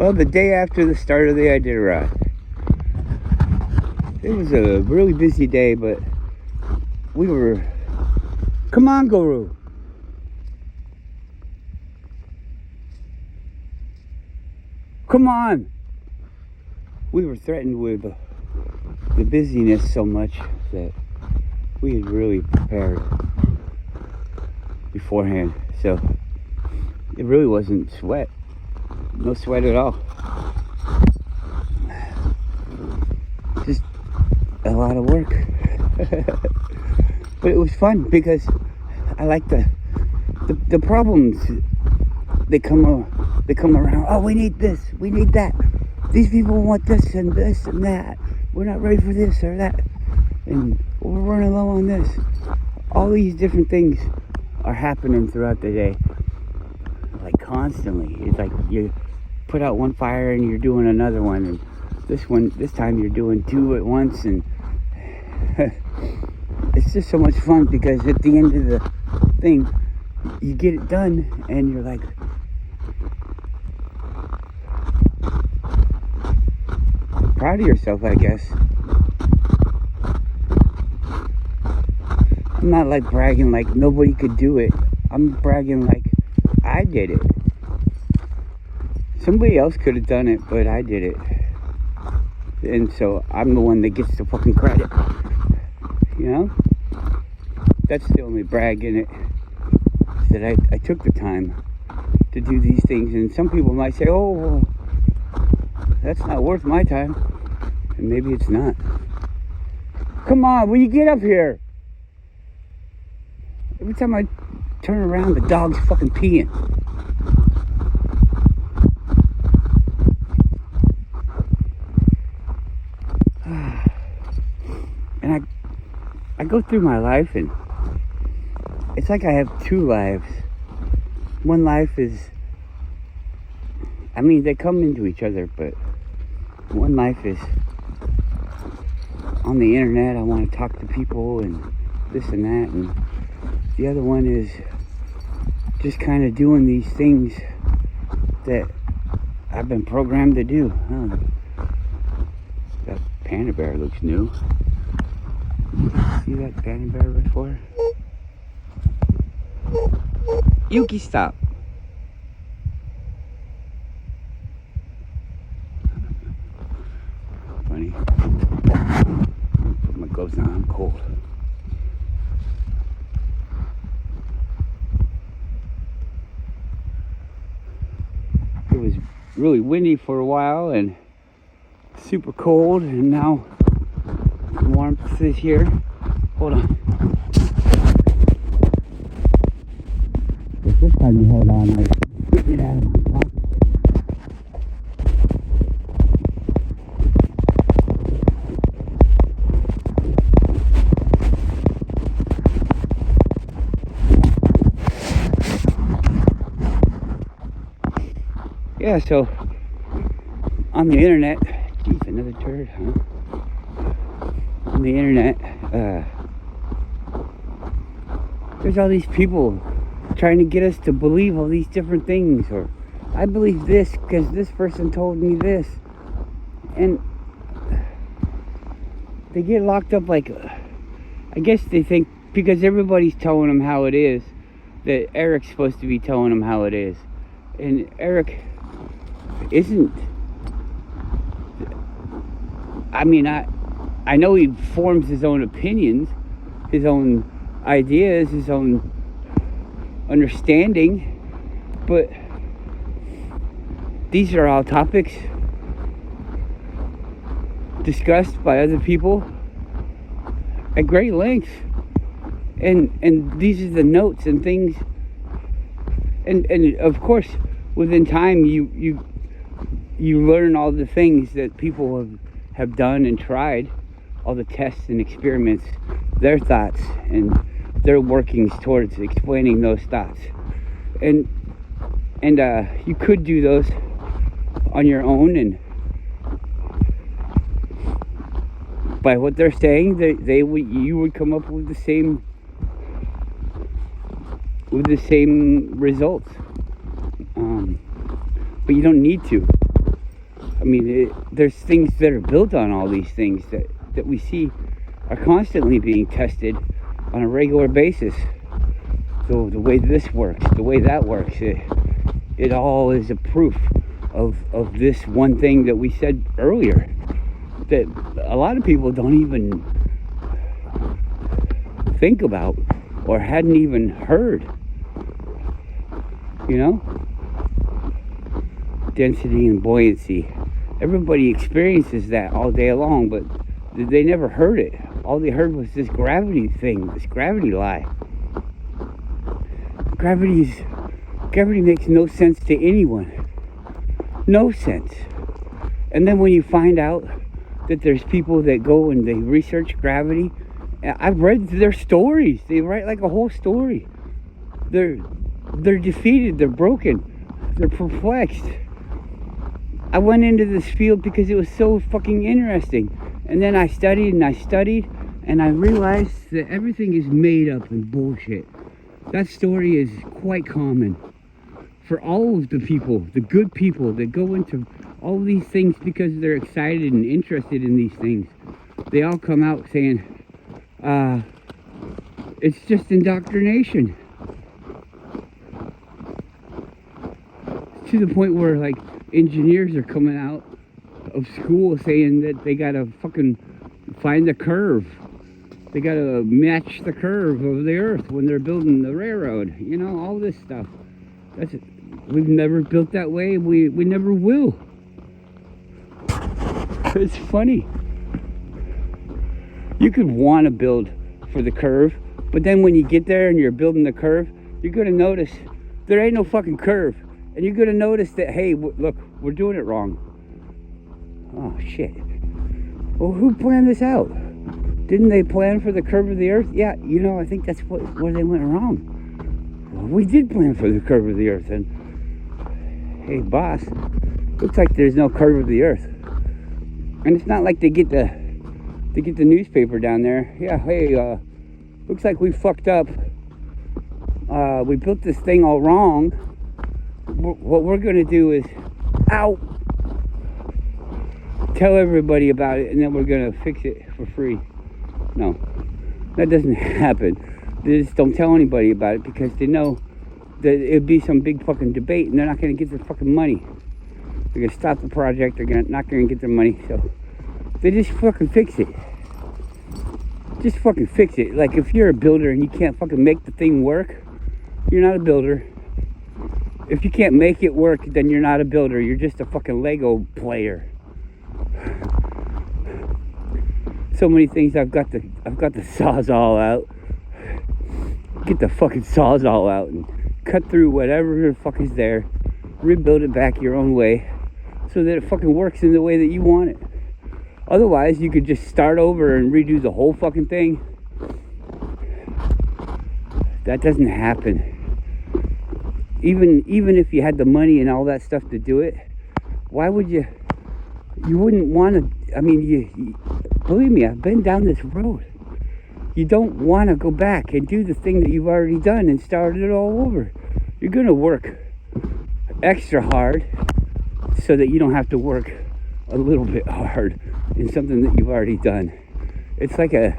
Well, the day after the start of the Iditarod, it was a really busy day, but we were... Come on, Guru. Come on. We were threatened with the busyness so much that we had really prepared beforehand. So it really wasn't sweat. No sweat at all. Just a lot of work. But it was fun because I like the problems. They come around. Oh, we need this. We need that. These people want this and that. We're not ready for this or that. And we're running low on this. All these different things are happening throughout the day. Like constantly. It's like you put out one fire and you're doing another one. And this time you're doing two at once. And it's just so much fun because at the end of the thing, you get it done and you're like, proud of yourself, I guess. I'm not like bragging like nobody could do it. I'm bragging like I did it. Somebody else could have done it, but I did it. And so I'm the one that gets the fucking credit. You know? That's the only brag in it. That I took the time to do these things. And some people might say, oh, well, that's not worth my time. And maybe it's not. Come on, will you get up here? Every time I turn around, the dog's fucking peeing. And I go through my life and it's like I have two lives. One life is, I mean, they come into each other, but one life is on the internet. I want to talk to people and this and that, and the other one is just kind of doing these things that I've been programmed to do. That panda bear looks new. See that panda bear before? Yuki, stop. Funny. Put my gloves on, I'm cold. It was really windy for a while and super cold, and now the warmth is here. Hold on. This time you hold on, like, get out of my pocket. Yeah, so on the internet, geez, another turd, huh? On the internet, there's all these people trying to get us to believe all these different things, or I believe this because this person told me this, and they get locked up. Like, I guess they think because everybody's telling them how it is, that Eric's supposed to be telling them how it is, and Eric isn't. I mean, I know he forms his own opinions, his own ideas, his own understanding, but these are all topics discussed by other people at great length, and these are the notes and things, and of course within time you learn all the things that people have done and tried, all the tests and experiments, their thoughts and their workings towards explaining those thoughts, and you could do those on your own, and by what they're saying, you would come up with the same results, but you don't need to. I mean, there's things that are built on all these things that we see are constantly being tested on a regular basis. So the way this works, the way that works, it all is a proof of this one thing that we said earlier, that a lot of people don't even think about or hadn't even heard. You know? Density and buoyancy. Everybody experiences that all day long, but they never heard it. All they heard was this gravity thing, this gravity lie. Gravity makes no sense to anyone. No sense. And then when you find out that there's people that go and they research gravity, I've read their stories. They write like a whole story. They're defeated, they're broken, they're perplexed. I went into this field because it was so fucking interesting. And then I studied and I realized that everything is made up and bullshit. That story is quite common for all of the people, the good people that go into all these things because they're excited and interested in these things. They all come out saying, it's just indoctrination. To the point where, like, engineers are coming out of school saying that they gotta fucking find the curve. They gotta match the curve of the earth when they're building the railroad. You know, all this stuff. We've never built that way. We never will. It's funny. You could want to build for the curve, but then when you get there and you're building the curve, you're gonna notice there ain't no fucking curve. And you're gonna notice that, hey, look, we're doing it wrong. Oh, shit. Well, who planned this out? Didn't they plan for the curve of the earth? Yeah, you know, I think that's where they went wrong. Well, we did plan for the curve of the earth, and hey, boss, looks like there's no curve of the earth. And it's not like they get the newspaper down there. Yeah, hey, looks like we fucked up. We built this thing all wrong. What we're gonna do is, tell everybody about it, and then we're gonna fix it for free. No, that doesn't happen. They just don't tell anybody about it because they know that it'd be some big fucking debate, and they're not gonna get their fucking money. They're gonna stop the project. They're not gonna get their money, so they just fucking fix it. Just fucking fix it. Like, if you're a builder and you can't fucking make the thing work, you're not a builder. If you can't make it work, then you're not a builder. You're just a fucking Lego player. So many things. I've got the Sawzall out. Get the fucking Sawzall out and cut through whatever the fuck is there. Rebuild it back your own way, so that it fucking works in the way that you want it. Otherwise, you could just start over and redo the whole fucking thing. That doesn't happen. Even if you had the money and all that stuff to do it, why would you wouldn't want to, I mean, you believe me, I've been down this road. You don't want to go back and do the thing that you've already done and start it all over. You're going to work extra hard so that you don't have to work a little bit hard in something that you've already done. It's like a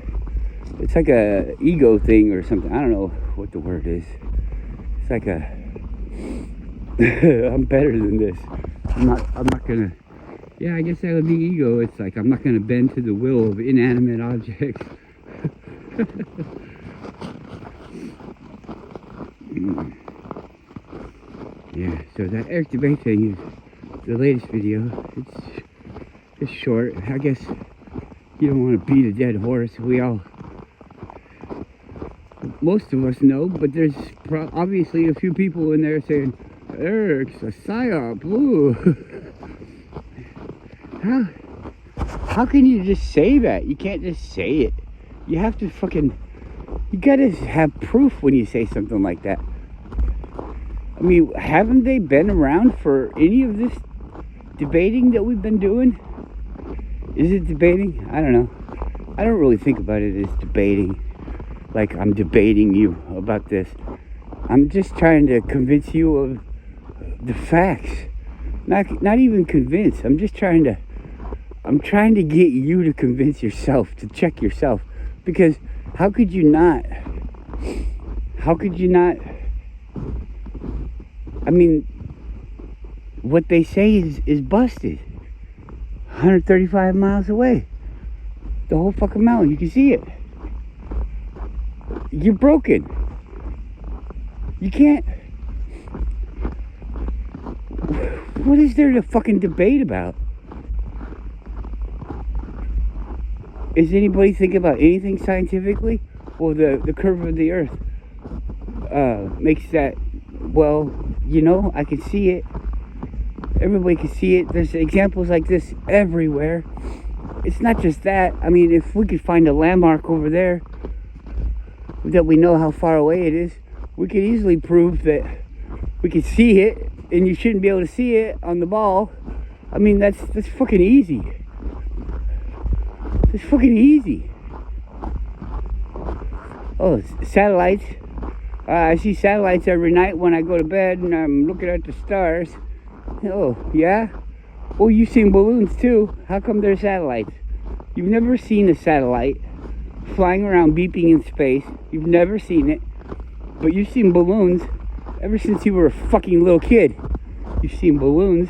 ego thing or something. I don't know what the word is. It's like I'm better than this. I'm not gonna, yeah, I guess that would be ego. It's like, I'm not gonna bend to the will of inanimate objects. Yeah, so that Eric debate thing is the latest video. It's short. I guess you don't want to beat a dead horse. Most of us know, but there's obviously a few people in there saying, Eric's a psyop. Ooh. How can you just say that? You can't just say it. You have to you gotta have proof when you say something like that. I mean, haven't they been around for any of this debating that we've been doing? Is it debating? I don't know. I don't really think about it as debating. Like, I'm debating you about this. I'm just trying to convince you of the facts. Not even convince. I'm trying to get you to convince yourself, to check yourself. Because how could you not? I mean, what they say is busted. 135 miles away. The whole fucking mountain. You can see it. You're broken. You can't. What is there to fucking debate about? Is anybody thinking about anything scientifically? Well, the curve of the earth makes that, well, I can see it. Everybody can see it. There's examples like this everywhere. It's not just that. I mean, if we could find a landmark over there that we know how far away it is, we could easily prove that we can see it, and you shouldn't be able to see it on the ball. I mean, that's fucking easy. It's fucking easy. Oh, satellites. I see satellites every night when I go to bed and I'm looking at the stars. Oh, yeah? Oh, you've seen balloons too. How come they're satellites? You've never seen a satellite flying around beeping in space. You've never seen it. But you've seen balloons ever since you were a fucking little kid. You've seen balloons.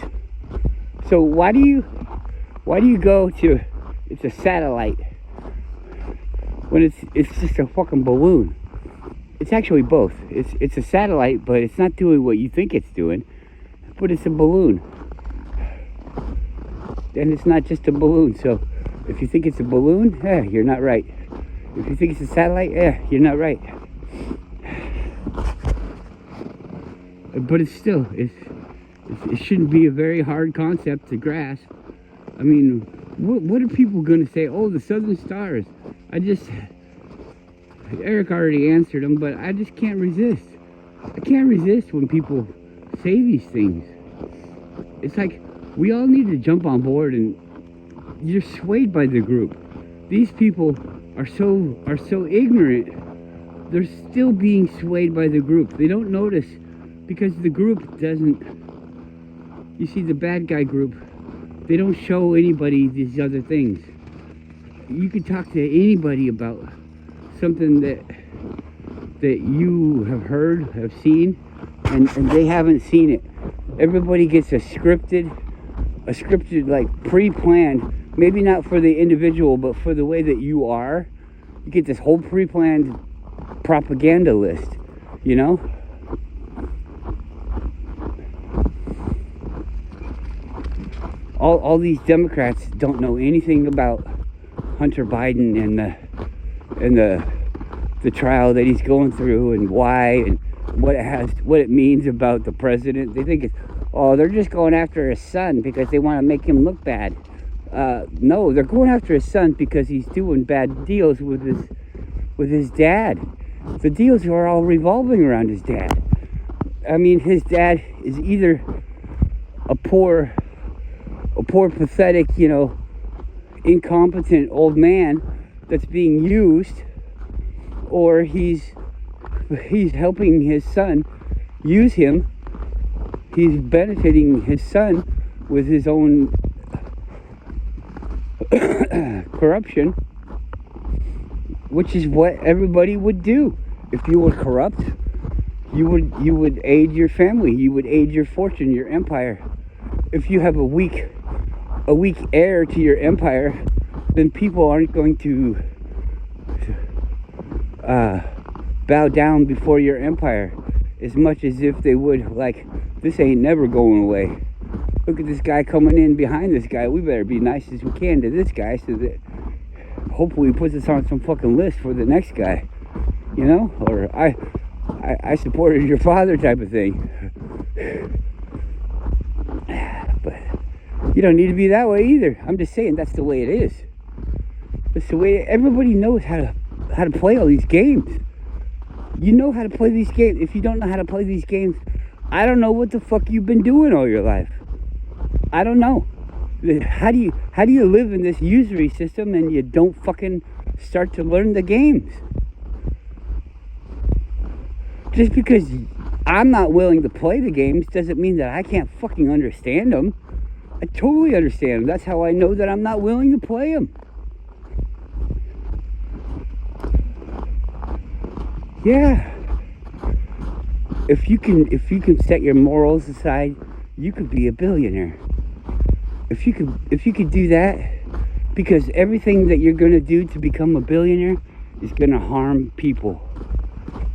So why do you go to it's a satellite when it's just a fucking balloon? It's actually both. It's a satellite, but it's not doing what you think it's doing. But it's a balloon. And it's not just a balloon. So if you think it's a balloon, you're not right. If you think it's a satellite, you're not right. But it's still, it shouldn't be a very hard concept to grasp. I mean, what are people going to say? Oh, the Southern Stars. Eric already answered them, but I just can't resist. I can't resist when people say these things. It's like, we all need to jump on board, and you're swayed by the group. These people are so ignorant. They're still being swayed by the group. They don't notice because the group doesn't. You see, the bad guy group, they don't show anybody these other things. You could talk to anybody about something that you have heard, have seen, and they haven't seen it. Everybody gets a scripted like pre-planned, maybe not for the individual, but for the way that you are. You get this whole pre-planned propaganda list, All these Democrats don't know anything about Hunter Biden and the trial that he's going through and why and what it means about the president. They think they're just going after his son because they want to make him look bad. No, they're going after his son because he's doing bad deals with his dad. The deals are all revolving around his dad. I mean, his dad is either a poor, pathetic, incompetent old man that's being used, or he's helping his son use him. He's benefiting his son with his own corruption, which is what everybody would do. If you were corrupt, you would aid your family, you would aid your fortune, your empire. If you have a weak heir to your empire, then people aren't going to bow down before your empire as much as if they would, like, this ain't never going away. Look at this guy coming in behind this guy. We better be nice as we can to this guy so that hopefully he puts us on some fucking list for the next guy. Or I supported your father type of thing. But you don't need to be that way either. I'm just saying that's the way it is. That's the way everybody knows how to play all these games. You know how to play these games. If you don't know how to play these games, I don't know what the fuck you've been doing all your life. I don't know. How do you live in this usury system and you don't fucking start to learn the games? Just because I'm not willing to play the games doesn't mean that I can't fucking understand them. I totally understand them. That's how I know that I'm not willing to play them. Yeah. If you can set your morals aside, you could be a billionaire. If you could do that, because everything that you're gonna do to become a billionaire is gonna harm people.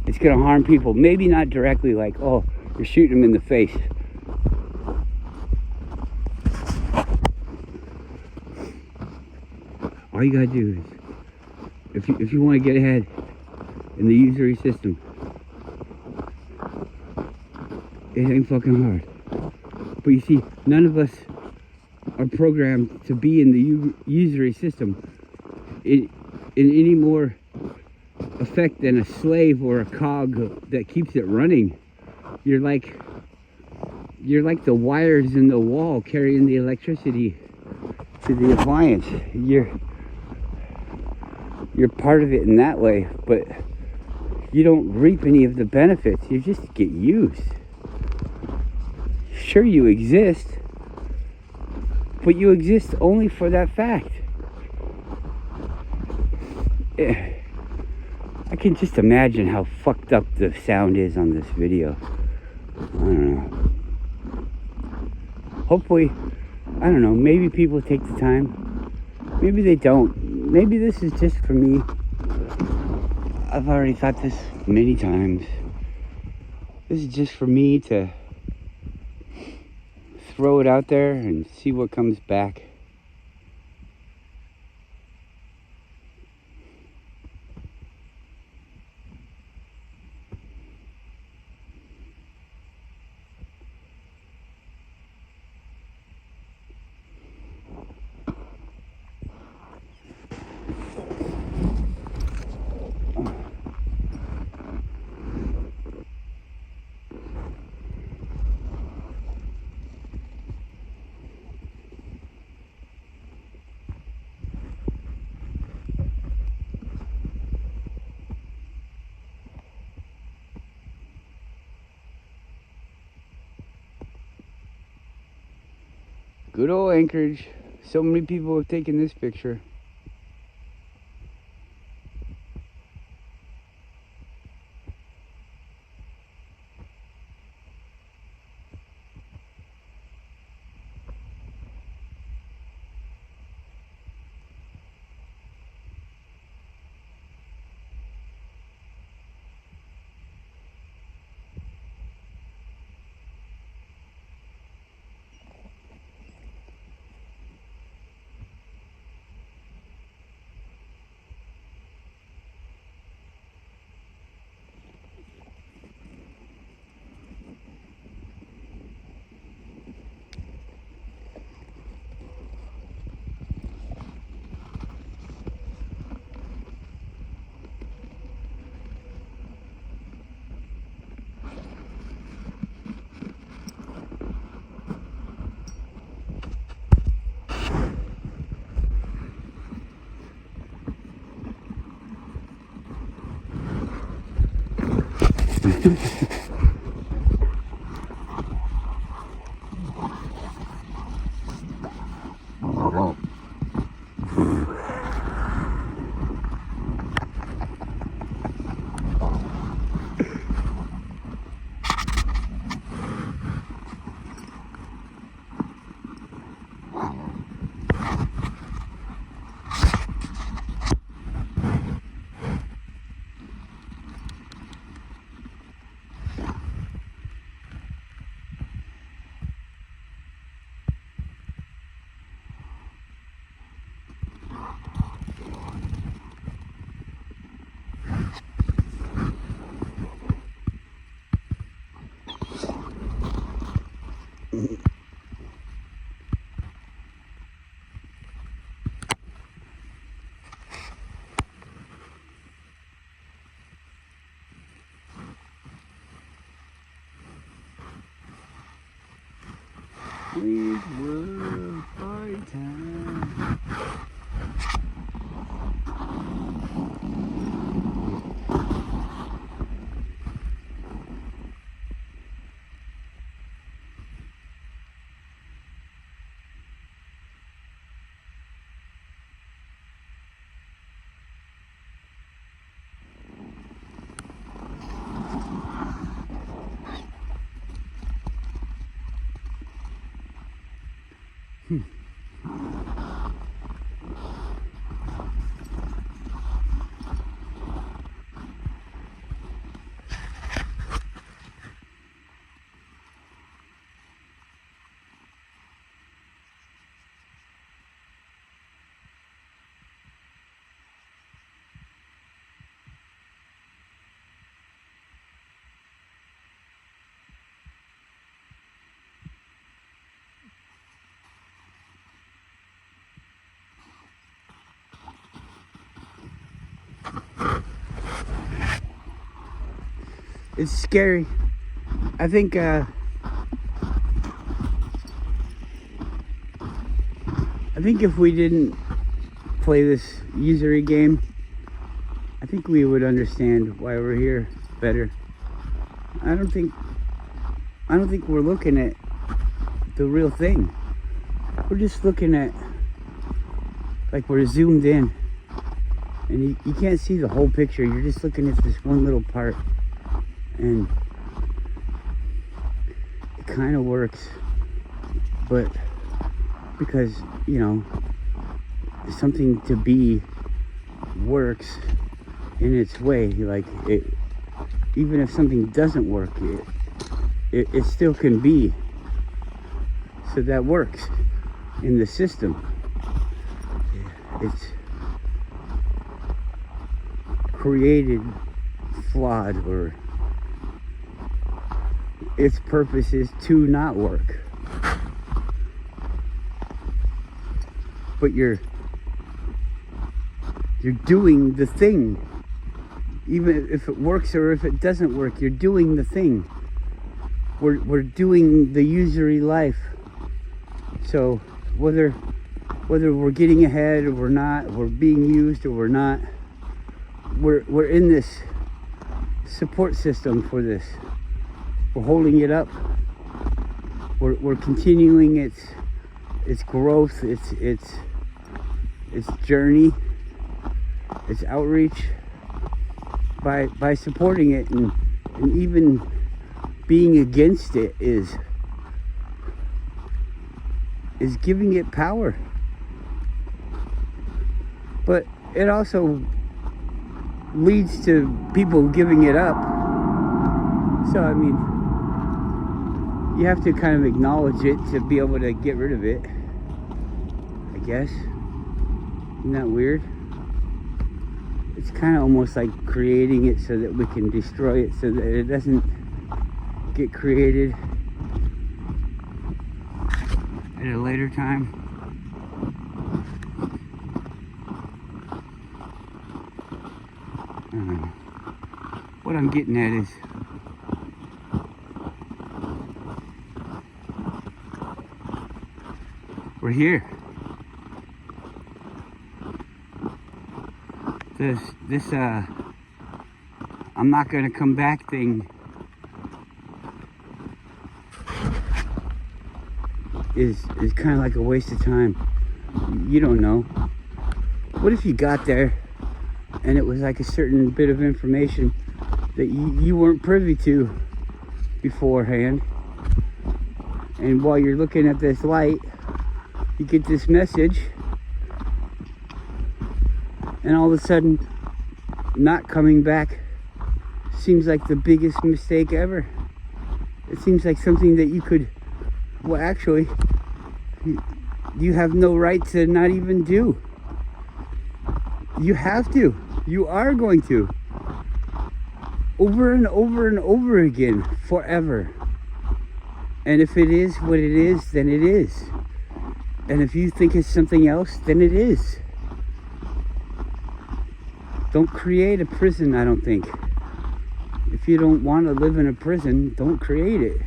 It's gonna harm people. Maybe not directly, like, oh, you're shooting them in the face. All you gotta do is, if you want to get ahead in the usury system, it ain't fucking hard. But you see, none of us are programmed to be in the usury system in any more effect than a slave or a cog that keeps it running. You're like the wires in the wall carrying the electricity to the appliance. You're part of it in that way, but you don't reap any of the benefits. You just get used. Sure, you exist, but you exist only for that fact. I can just imagine how fucked up the sound is on this video. I don't know. Hopefully, I don't know, maybe people take the time. Maybe they don't. Maybe this is just for me. I've already thought this many times. This is just for me to throw it out there and see what comes back. Good old Anchorage. So many people have taken this picture. Fleetwood Party time. It's scary. I think if we didn't play this usury game, I think we would understand why we're here better. I don't think we're looking at the real thing. We're just looking at, like, we're zoomed in, and you can't see the whole picture. You're just looking at this one little part, and it kind of works, but because, you know, something to be works in its way, like, it, even if something doesn't work, it still can be. So that works in the system. It's created flawed, or its purpose is to not work. But you're doing the thing. Even if it works or if it doesn't work, you're doing the thing. We're doing the usury life. So whether we're getting ahead or we're not, we're being used or we're not, we're in this support system for this. We're holding it up. We're continuing its growth, its journey, its outreach by supporting it, and even being against it is giving it power. But it also leads to people giving it up. So I mean, you have to kind of acknowledge it to be able to get rid of it, I guess. Isn't that weird? It's kind of almost like creating it so that we can destroy it, so that it doesn't get created at a later time. What I'm getting at is, we're here. This I'm not gonna come back thing is kind of like a waste of time. You don't know. What if you got there and it was like a certain bit of information that you weren't privy to beforehand, and while you're looking at this light, you get this message, and all of a sudden, not coming back seems like the biggest mistake ever. It seems like something that you could, well, actually, you have no right to not even do. You have to. You are going to. Over and over and over again, forever. And if it is what it is, then it is. And if you think it's something else, then it is. Don't create a prison, I don't think. If you don't want to live in a prison, don't create it.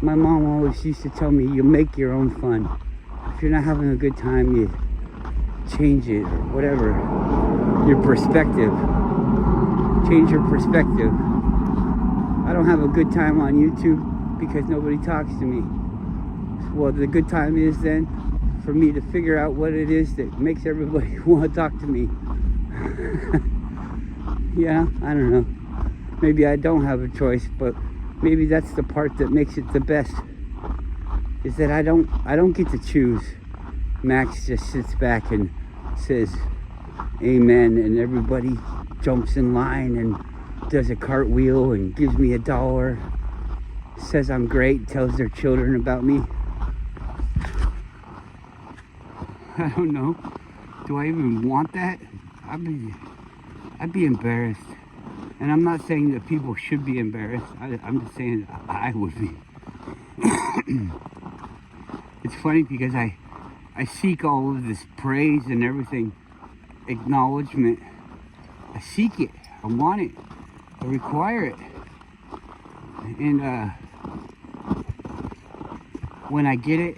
My mom always used to tell me, you make your own fun. If you're not having a good time, you change it, or whatever. Your perspective. Change your perspective. I don't have a good time on YouTube because nobody talks to me. Well, the good time is then for me to figure out what it is that makes everybody want to talk to me. Yeah, I don't know. Maybe I don't have a choice, but maybe that's the part that makes it the best. Is that I don't get to choose. Max just sits back and says amen, and everybody jumps in line and does a cartwheel and gives me $1, says I'm great, tells their children about me. I don't know. Do I even want that? I'd be embarrassed. And I'm not saying that people should be embarrassed. I'm just saying I would be. It's funny because I seek all of this praise and everything, acknowledgement. I seek it. I want it. I require it. And when I get it,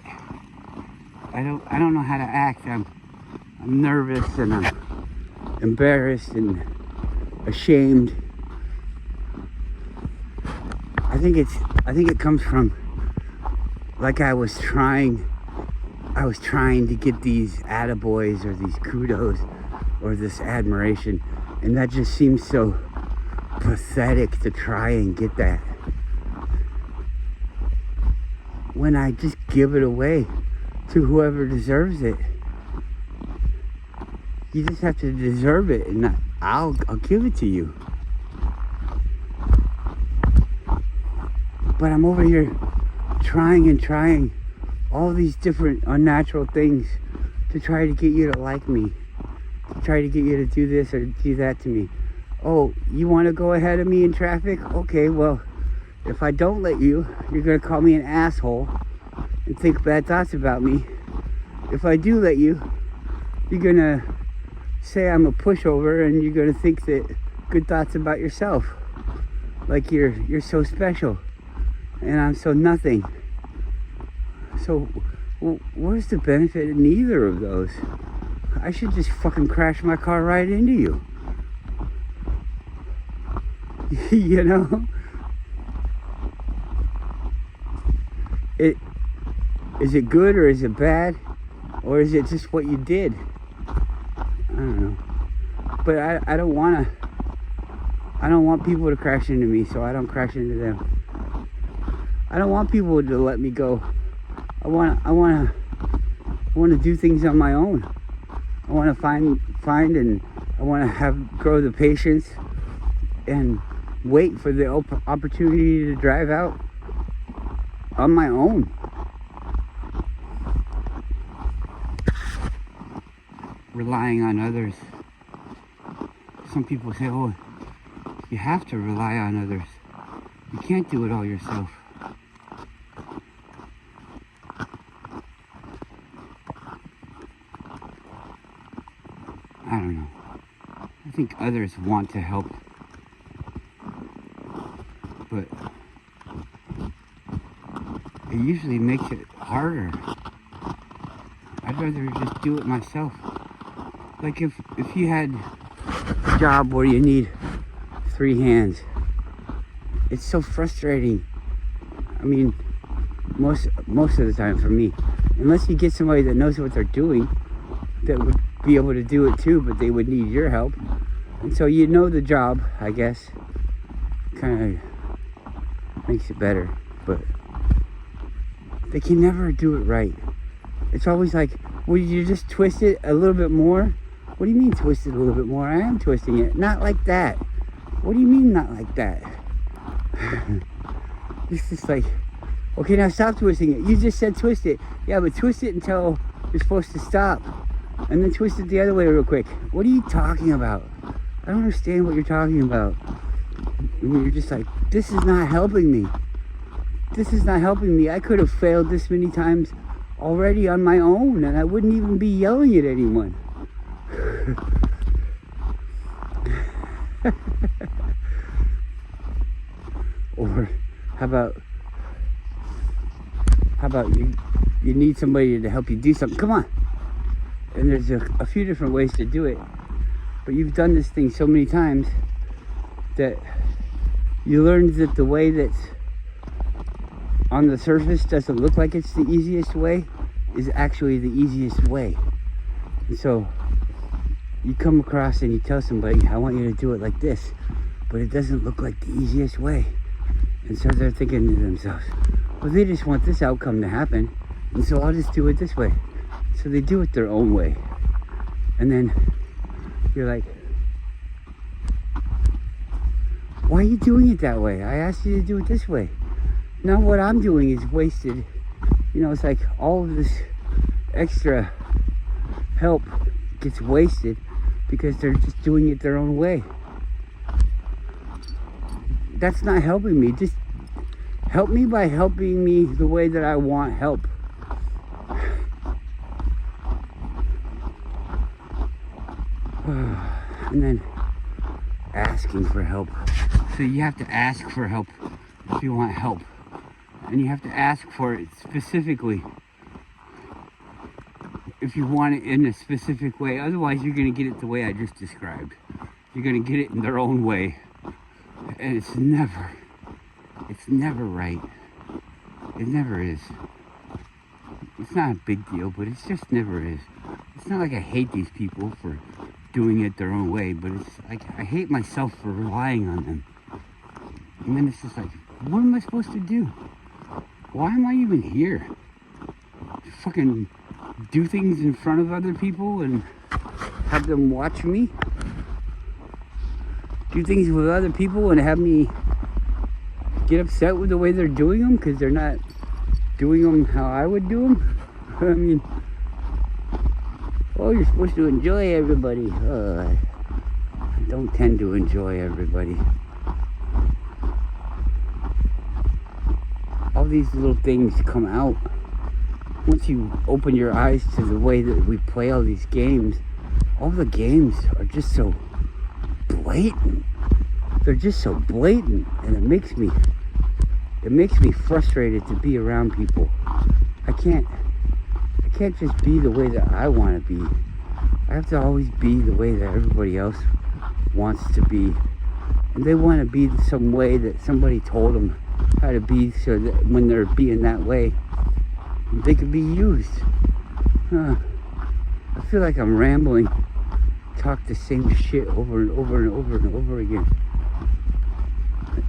I don't know how to act. I'm nervous and I'm embarrassed and ashamed. I think it comes from, like, I was trying to get these attaboys or these kudos or this admiration, and that just seems so pathetic to try and get that when I just give it away to whoever deserves it. You just have to deserve it, and I'll give it to you. But I'm over here trying all these different unnatural things to try to get you to like me, to try to get you to do this or do that to me. Oh, you want to go ahead of me in traffic? Okay, well, if I don't let you, you're going to call me an asshole and think bad thoughts about me. If I do let you, you're going to say I'm a pushover, and you're going to think that good thoughts about yourself. Like you're so special and I'm so nothing. So where's the benefit in either of those? I should just fucking crash my car right into you. You know? Is it good or is it bad? Or is it just what you did? I don't know. But I don't want people to crash into me, so I don't crash into them. I don't want people to let me go. I want to do things on my own. I want to find and I want to grow the patience and wait for the opportunity to drive out on my own. Relying on others. Some people say, oh, you have to rely on others. You can't do it all yourself. I don't know. I think others want to help, but it usually makes it harder. I'd rather just do it myself. Like if you had a job where you need 3 hands, it's so frustrating. I mean, most of the time for me, unless you get somebody that knows what they're doing, that would be able to do it too, but they would need your help. And so you know the job, I guess, kind of makes it better, but they can never do it right. It's always like, well, you just twist it a little bit more. What do you mean twist it a little bit more? I am twisting it. Not like that. What do you mean not like that? It's just like, okay, now stop twisting it. You just said twist it. Yeah, but twist it until you're supposed to stop. And then twist it the other way real quick. What are you talking about? I don't understand what you're talking about. And you're just like, this is not helping me. This is not helping me. I could have failed this many times already on my own, and I wouldn't even be yelling at anyone. Or how about you need somebody to help you do something? Come on. And there's a few different ways to do it, but you've done this thing so many times that you learned that the way that's on the surface doesn't look like it's the easiest way is actually the easiest way. And so you come across and you tell somebody, I want you to do it like this, but it doesn't look like the easiest way. And so they're thinking to themselves, well, they just want this outcome to happen, and so I'll just do it this way. So they do it their own way. And then you're like, why are you doing it that way? I asked you to do it this way. Now what I'm doing is wasted. You know, it's like all of this extra help gets wasted because they're just doing it their own way. That's not helping me. Just help me by helping me the way that I want help. And then asking for help. So you have to ask for help if you want help. And you have to ask for it specifically if you want it in a specific way. Otherwise, you're going to get it the way I just described. You're going to get it in their own way. And it's never right. It never is. It's not a big deal, but it just never is. It's not like I hate these people for doing it their own way, but it's like I hate myself for relying on them. And then it's just like, what am I supposed to do? Why am I even here? To fucking do things in front of other people and have them watch me? Do things with other people and have me get upset with the way they're doing them because they're not doing them how I would do them? I mean, oh, you're supposed to enjoy everybody. I don't tend to enjoy everybody. All these little things come out once you open your eyes to the way that we play all these games. All the games are just so blatant. They're just so blatant, and it makes me frustrated to be around people. I can't just be the way that I want to be. I have to always be the way that everybody else wants to be. And they want to be some way that somebody told them how to be, so that when they're being that way, they could be used. I feel like I'm rambling. Talk the same shit over and over and over and over again.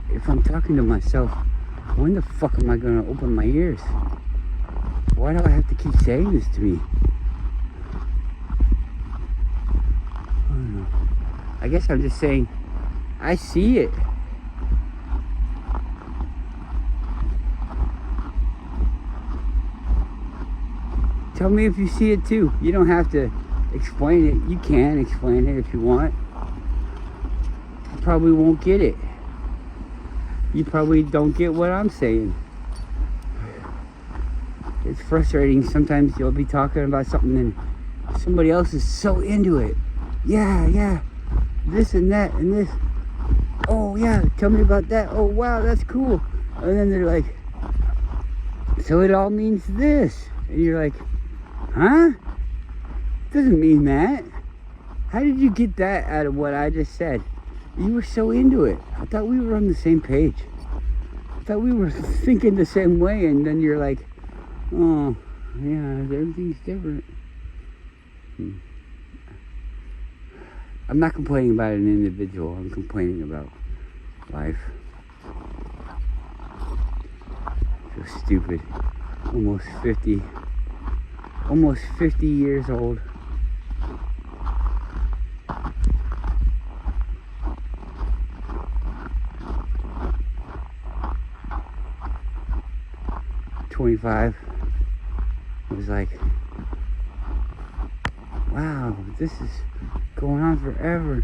If I'm talking to myself, when the fuck am I gonna open my ears? Why do I have to keep saying this to me? I don't know. I guess I'm just saying, I see it. Tell me if you see it too. You don't have to explain it. You can explain it if you want. You probably won't get it. You probably don't get what I'm saying. It's frustrating. Sometimes you'll be talking about something and somebody else is so into it. Yeah, this and that and this. Oh yeah, tell me about that. Oh wow, that's cool. And then they're like, so it all means this. And you're like, huh? Doesn't mean that. How did you get that out of what I just said? You were so into it. I thought we were on the same page. I thought we were thinking the same way, and then you're like, oh, yeah, everything's different. I'm not complaining about an individual. I'm complaining about life. I feel stupid. Almost 50 years old. I was like, wow, this is going on forever.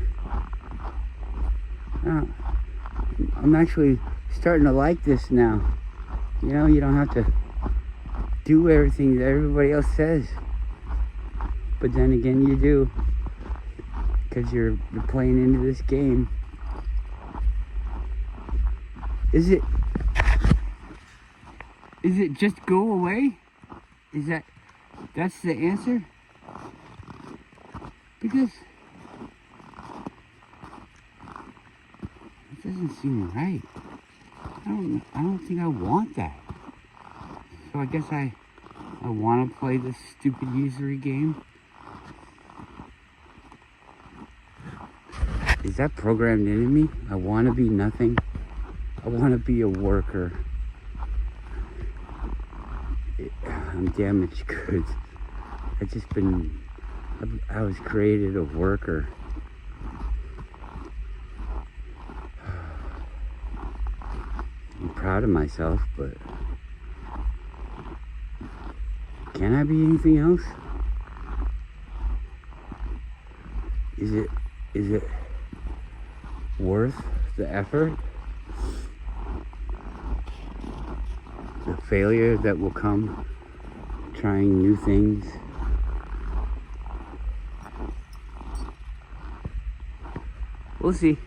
I'm actually starting to like this now. You know, you don't have to do everything that everybody else says. But then again, you do. Because you're playing into this game. Is it just go away? That's the answer? Because it doesn't seem right. I don't think I want that. So I guess I want to play this stupid usury game. Is that programmed into me? I want to be nothing. I want to be a worker. I'm damaged goods. I was created a worker. I'm proud of myself, but can I be anything else? Is it worth the effort? The failure that will come trying new things? We'll see.